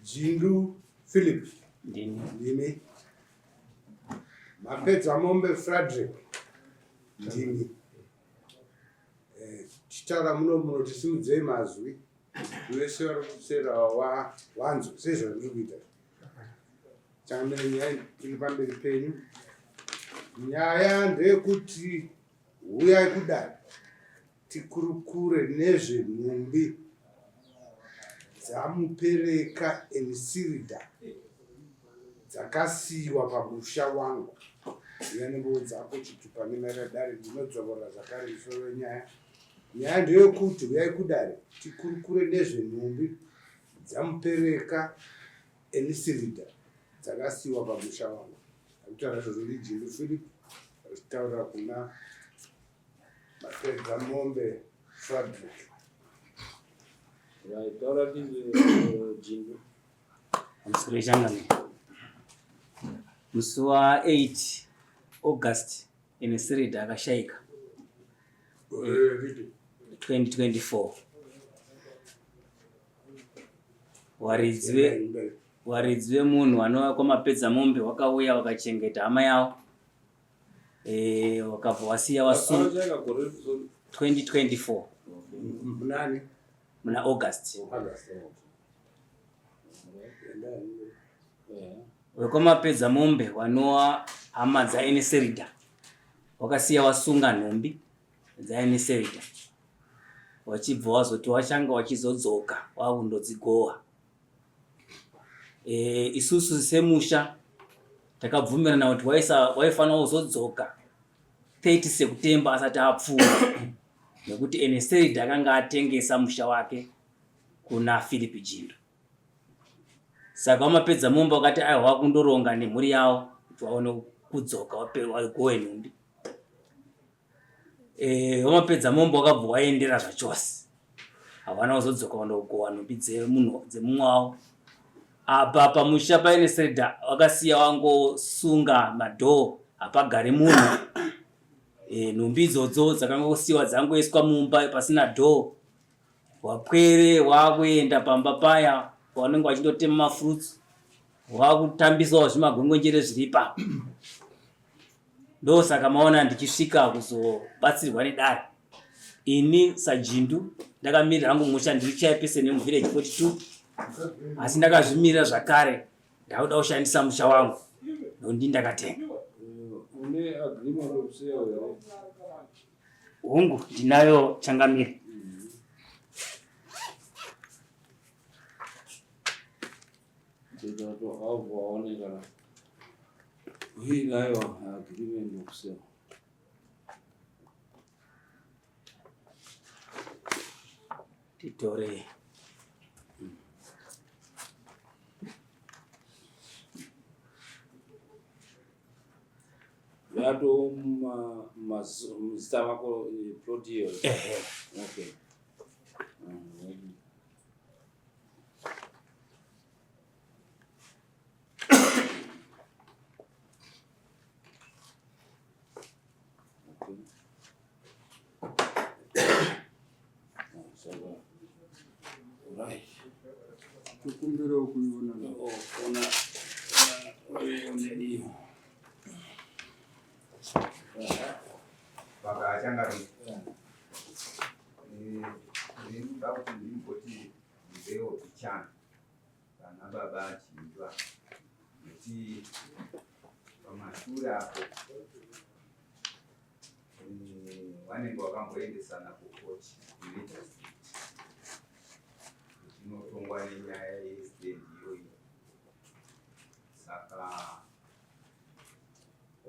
Jindu Philip. Ndini. Mapedzamombe Frederick. Ndini. Chitaura muno tisimudzei mazwi. Wese vari kusera wanzo sezvo ndiri kuita. Changamira nyaya iri pamberi penyu. Nyaya ndeyekuti uyai kudai tikurukure nezvenhumbi dzamupereka Enisiridha dzakasiyiwa pamusha wangu. Iya nembowo dzako chitupa nemaradari ndinodzokera zvakare musoro wenyaya. Nyaya ndeyekuti uyai kudare tikurukure nezvenhumbi dzamupereka Enisiridha dzakasiyiwa pamusha wangu. Akutaura zvozvo Jindu Philip achitaura kuna Mapedzamombe Frederick. Taura Jindu. Msikurishangani. Musi wa 8 August Enisiridha akashaika. 2024. Waridzi wemunhu anouya kwaMapedzamombe wakauya wakachengeta hama yavo. Wakabva wasiya wasunga 2024. Munani? Muna August. WeKwaMapedzamombe wanova hama dzaEnisiridha. Wakasiya wasunga nhumbi dzaEnisiridha. Wachibva wazoti wachanga wachizodzoka wakundodzigohwa. Isusu semusha takabvumirana kuti waifanira kuzodzoka 30 September asati apfuura. Nekuti Enisiridha akanga atengesa musha wake kuna Philip Jindu. Saka waMapedzamombe wakati aiwa kundoronga nemhuri yavo kuti waone kudzoka wagohwe nhumbi. WaMapedzamombe wakabva waendera zvachose. Havana kuzodzoka kundogohwa nhumbi dzemumwe wavo. Apa pamusha paEnisiridha wakasiya wangosunga madhoo hapagare munhu. Nhumbi idzodzo dzakangosiyiwa dzangoiswa mumba pasina dhoo. Wapwere wakuenda pamba paya wanenge wachindotema mafruits. Wakutambisawo zvimagwengwenjere zviripa. Ndosaka maona ndichisvika kuzobatsirwa nedare. Ini saJindu ndakamirira hangu musha ndiri chairperson yemuvillage 42. Asi ndakazvimirira zvakare ndakuda kushandisa musha wangu nokuti ndakatenga. Une agreement yokuseya here? Hongu ndinayo Changamire. Ndikato avo waonekana. Uinayo agreement yokuseya. Titore. Yato mazita wako plot hiyo. Okay. Right. Tukumbira kuiona. Vakachanga ndinoda kuti ndimboti ndeo pichana kana baba achindwa kuti pamashure apo vanenge vakamboendesana kukoti inotongwa nenyaya yestand iyoyo. Saka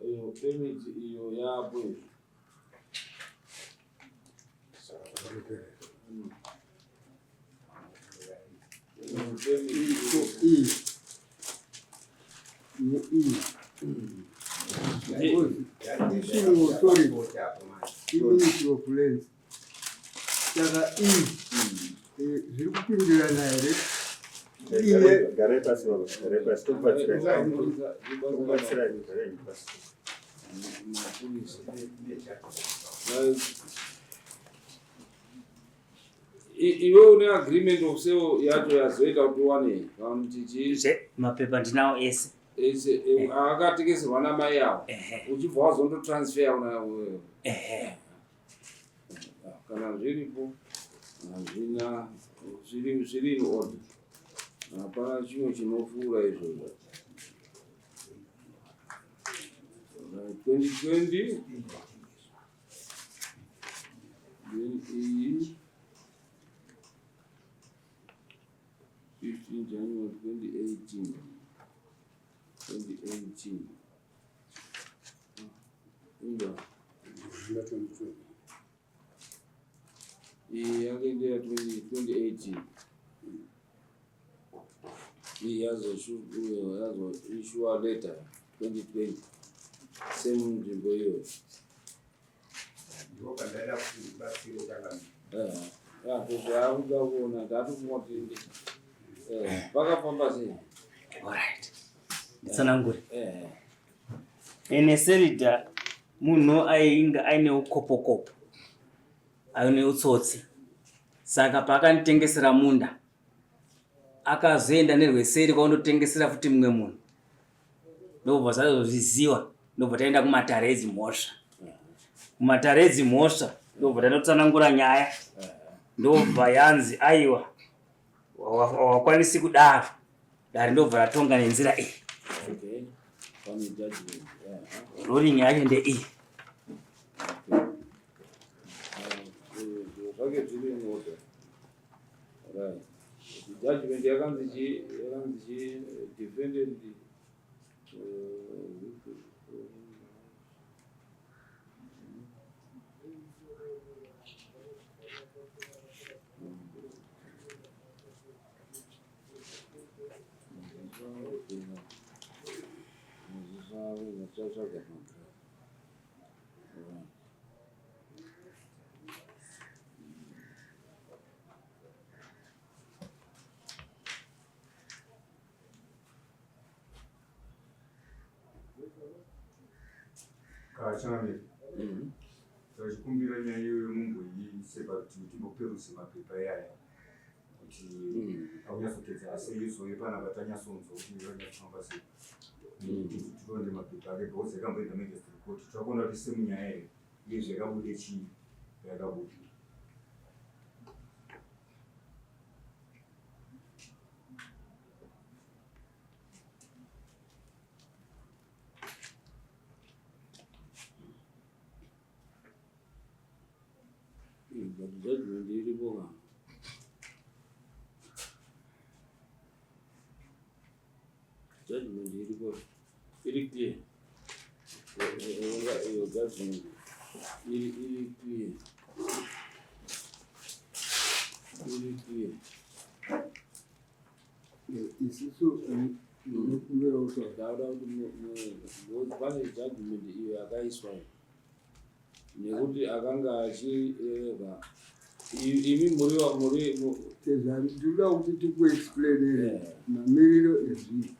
iyo permit iyo yapo izvo. Zviri kupindirana here? iwe une agreement okuseo yacho yazoita kuti wane kuti mapepa ndinawo ese akatekeserwa namai avo uchibva wazondotransfer kana zviripo hazvina zviri in order, hapana chimwe chinopfuura izvozvo. 2020 15 January 2018 yakaendera 2018 yazoissuwa letter 2020 same nzvimbo iyoyo. Zvaakuda kuona ndatokumotende vakafamba sei. Alright. Nditsanangure. Eneserida munhu ainga aine ukopokopo, aine utsotsi. Saka pakanitengesera munda, akazoenda nerweseri kwaundotengesera futi mumwe munhu. Ndobva zvazozviziva, ndobva taenda kumatare edzimhosva. Kumatare edzimhosva ndobva tanotsanangura nyaya. Ndobva yanzi aiwa wakwanisi kudaro. Dari ndobva ratonga nenzira iyi. Ruling yacho ndeiyi. Judgment yakanzi defendant Kachamira. Zvachikumbira nyaya iyoyo mungoiise parutivi tinoperuse mapepa yaya kuti aunyazotedza asi izoye panapa tanyatsonzwa kuti iranyafamba sei. Tironde mapepa ake because yakamboenda magistrate court takaona kuti semunyaya here iye zvakabude chii yakabuda. Judgment iripo kana judgment iripo iri clear. Iyo judgment iri clear. Isiso ndinokumbira kuti ndauda kuti pane judgment iyo yakaiswa nekuti akanga achireva imi muri ndinoda kuti tikuexplainere mamiriro ezvinhu.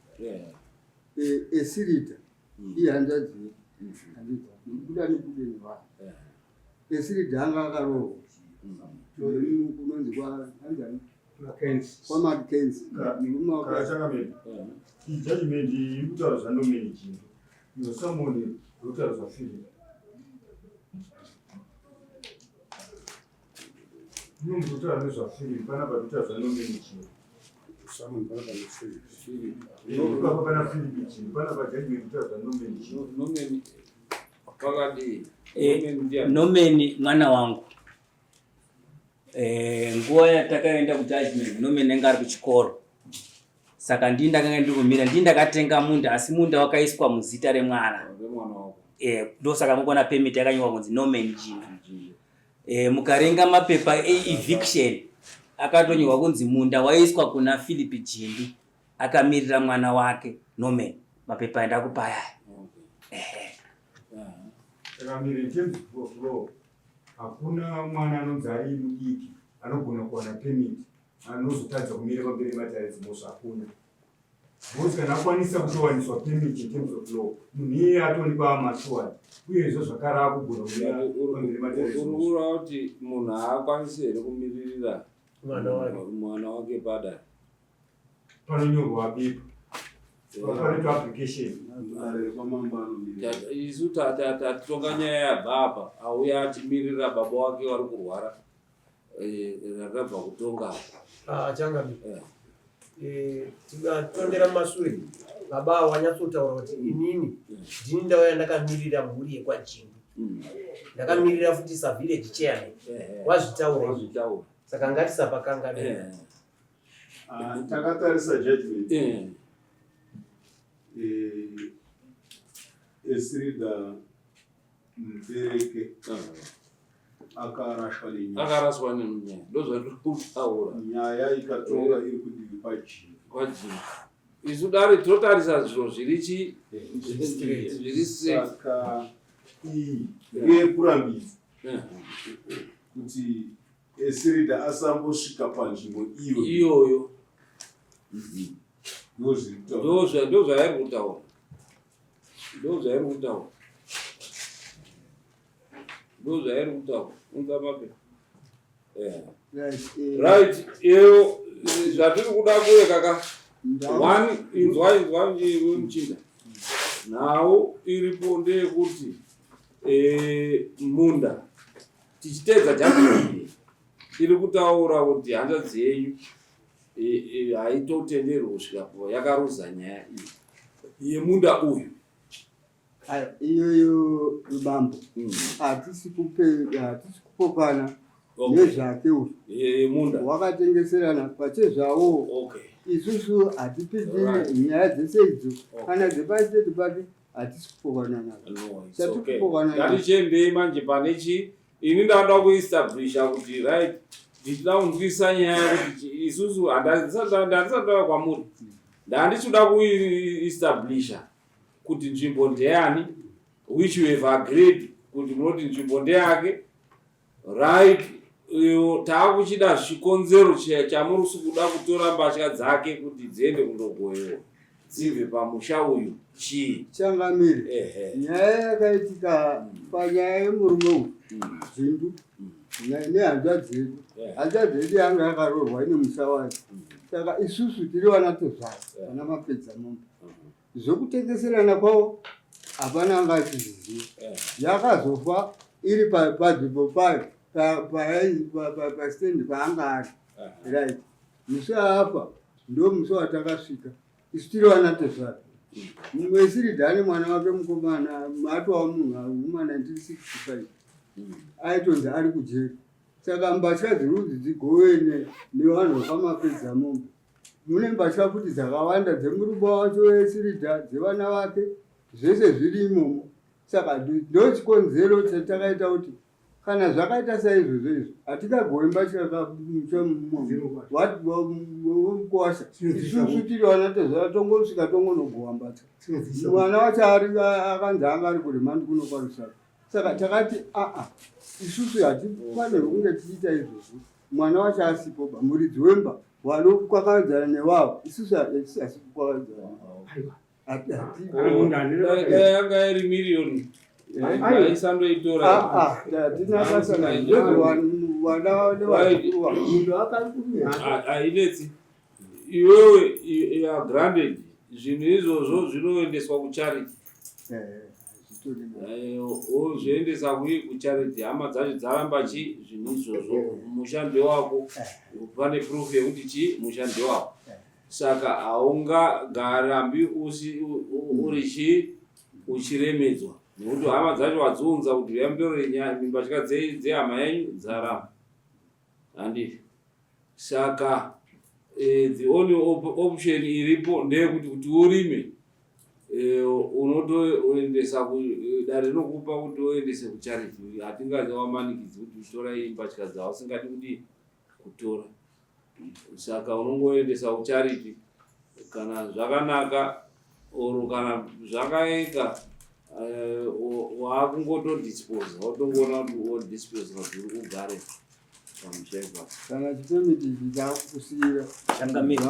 Esirita ihanzadzi kuda nekudeni vanhu. Esirita anga akarohwa kunonzi kwaanzani kwaMackenzie. Kachamira. Judgment iri kutaura zvanomeni chinhu. Yosamoni rokutaura zvafirira. Kutaura nezvafirira panapa kutaura zvanomeni chinhu. Someone brought on the street. Pana Philip chinhu. Panapa judgment kutaura zvanomeni chinhu. nomeni pakadi Nomeni mwana wangu. Nguva yatakaenda kujudgment nomeni anga ari kuchikoro. Saka ndini ndakanga ndiri kumira, ndini ndakatenga munda asi munda wakaiswa muzita remwana. wako Ndosaka mukona permit yakanyorwa kunzi nomeni Jina. Mukarenga mapepa eviction akatonyorwa kunzi munda waiswa kuna Philip Jimbi akamirira mwana wake nomeni. Mapepa endakupaya. Takamira in terms of law, hakuna mwana anonzi ari mudiki anogona kuwana permit anozotadza kumira pamberi matare dzimhosva hakuna. Because kana akwanisa kutowaniswa permit in terms of law, munhu iye atoonekwa amatuwani uyezve zvakare akugona kumira pamberi matare dzimhosva. urikuura kuti munhu haakwanisi here kumiririra mwana wake padare panonyorwa paper panoitwa application isu tatonga nyaya yababa auya atimirira baba wake vari kurwara rakabva kutonga Changamire. Tikatondera mashure baba wanyatsotaura kuti inini ndini ndauya ndakamirira mhuri yekwajingu, ndakamirira futi savillage chairman. Wazvitaura saka ngatisapakanganira. Takatarisa judgment Esirida mubereke akaraswa nenyaya ndozvatokutaura nyaya ikatonga iri kudivi kwajingu. Isu dare totarisa zviro zviri saka iyi yekurambidza kuti Esirida asambosvika panzvimbo iyoyo ndozviri kutaura. Unza mapepa. Right, iyo zvatiri kuda kuye kaka. One inzwa mchinda. Nawo iripo ndeyekuti munda tichitedza judgment iri kutaura kuti hanzvadzi yenyu haitotenderwi kusvika yakaruza nyaya iyi yemunda uyu. Iyoyo Rubambo hatisi kupokana nezvake uyu munda wakatengeserana pachezvawo. Isusu hatipindi nyaya dzese idzo kana dzepasiteti pake hatisi kupokana nazo. Ngatichembei manje pane chi ini ndanoda kuestablisha kuti right ndichida kunzwisa nyaya kuti isusu handisatoda kwamuri ndandichida kuestablisha kuti nzvimbo ndeyani, which we have agreed kuti munoti nzvimbo ndeyake right. Taakuchida chikonzero chamuri kuda kutora mbatya dzake kuti dziende kundogoyewa dzibve pamusha uyu chii. Changamire nyaya yakaitika panyaya yemurume uyu Dzindu nehanzvadzi yedu. Hanzvadzi yedu yanga yakaroorwa nemusha wayo, saka isusu tiri vana tezvaro vana mapedza mombe. Zvokutengeserana kwavo hapana anga achizviziva. Yakazofa iri panzvimbo payo pastendi paanga ari right. Musi apa ndo musi watakasvika isu tiri vana tezvaro. Mumwe Esirida mwana wake mukomana matwa munhu 1965 aitonzi ari kujeri. Saka mbatya dzirudzi dzigowe nevanhu vakamapedza mombe. Mune mbatya futi dzakawanda dzemurume wacho Esirida dzevana vake zvese zviri imomo. Saka ndo chikonzero chatakaita kuti kana zvakaita saizvozvo izvo hatingagowe mbatya wamukosha. Isusu tiri vana tezvaro tongosvika tongonogowa mbatya. Mwana wacho akanzi anga ari kuremandi kuno kwaRusaka. Saka takati isusu hatifanirwi kunge tichiita izvozvo. Mwana wacho asipo muridzi wemba wanokwakadzana nevavo isusu hasi kukwakadzana yanga iri miriyoni aisandoitora ainetsi iwewe granted zvinhu izvozvo zvinoendeswa kucharity zvoendesa kucharity. Hama dzacho dzaramba chi zvinhu izvozvo mushando wako pane proof yekuti chi mushando wako. Saka haungagarambi uri chi uchiremedzwa nekuti hama dzacho wadziunza kuti uyambirore mbatya dzehama yenyu dzaramba handii. Saka the only option iripo ndeyekuti urime unotoendesa dare rinokupa kuti uendese kucharity. Hatingawamanikidzi kuti utora mbatya dzavo usingadi kudi kutora. Saka unongoendesa kucharity kana zvakanaka oro kana zvakaeka wakungotodisposa watongoona kuti wodisposa kuti uri kugare pamusha ipapo. Kana chipemiti chakusiyira Changamire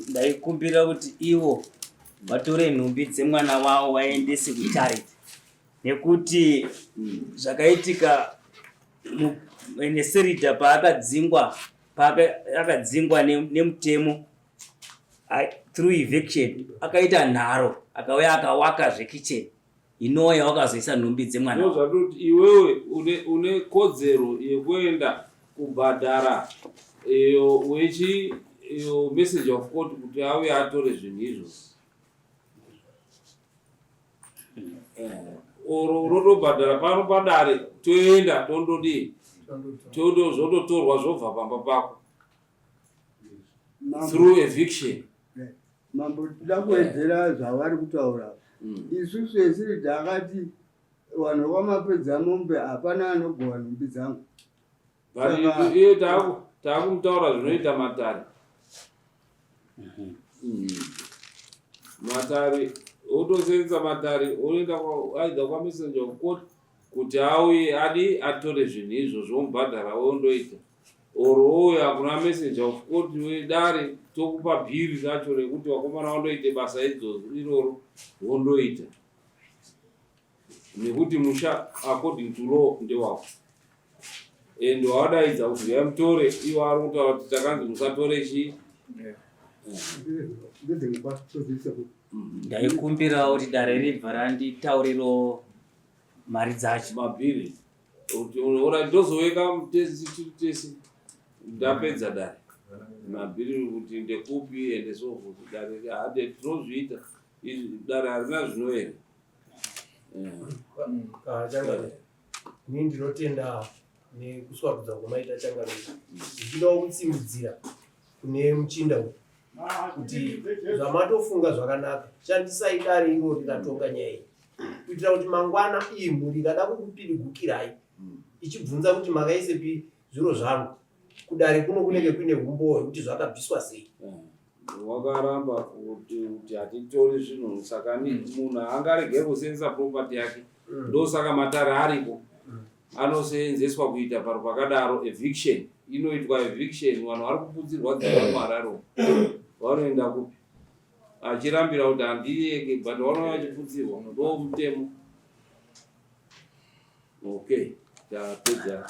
ndaikumbira kuti ivo vatore nhumbi dzemwana wavo vaendese kucharity, nekuti zvakaitika Esirida paakadzingwa akadzingwa nemutemo through eviction akaita nharo akauya akawaka zvekicheni inouya wakazoisa nhumbi dzemwana zvatuti iwewe une kodzero yekuenda kubhadhara wechi message of court kuti auye atore zvinhu izvo oro unotobhadhara pano padare toenda tondodii zvototorwa zvobva pamba pako through eviction. Mambo tida kuwedzera zvavari kutaura. Isusu esiri takati vanhu vamapedza mombe hapana anogova nhumbi dzangu. Iye takumutaura zvinoita Matare. Matare otosenza Matare oenda aidha kwamessenger of court kuti auye atore zvinhu izvo zvomubhadhara ondoita oro ouya kuna messenger of court wedare tokupa bhiri racho rekuti wakomana wandoite basa iroro wondoita nekuti musha according to law ndewako ende wadaidza kuti yamutore iwo ari kutaura kuti takanzi musatore chii ndaikumbirawo kuti dare ribva randitauriro mari dzacho mabhiri ora ndozoweka mutesi ndapedza dare mabhiri kuti ndekupi ende so kuti dare hade tinozviita dare harina zvino here changariro ini ndinotenda nekuswakudza kwamaita changariro ndichidawo kutsimudzira kune muchinda uyu kuti zvamatofunga zvakanaka shandisai dare iro rikatonga nyaya iyi kuitira kuti mangwana iyi mhuri ikada kukupirigukirai ichibvunza kuti makaisepi zviro zvangu kudare kuno kunenge kuine umbowo hwekuti zvakabviswa sei wakaramba kuti hatitori zvinhu saka munhu angarege kusenzesa property yake ndosaka Matare aripo anoseenzeswa kuita paro pakadaro eviction inoitwa eviction vanhu vari kupudzirwa dzimba mararo vanoenda kupi achirambira kuti handiyeke but vanouya vachipudzirwa ndo mutemo okay tapedza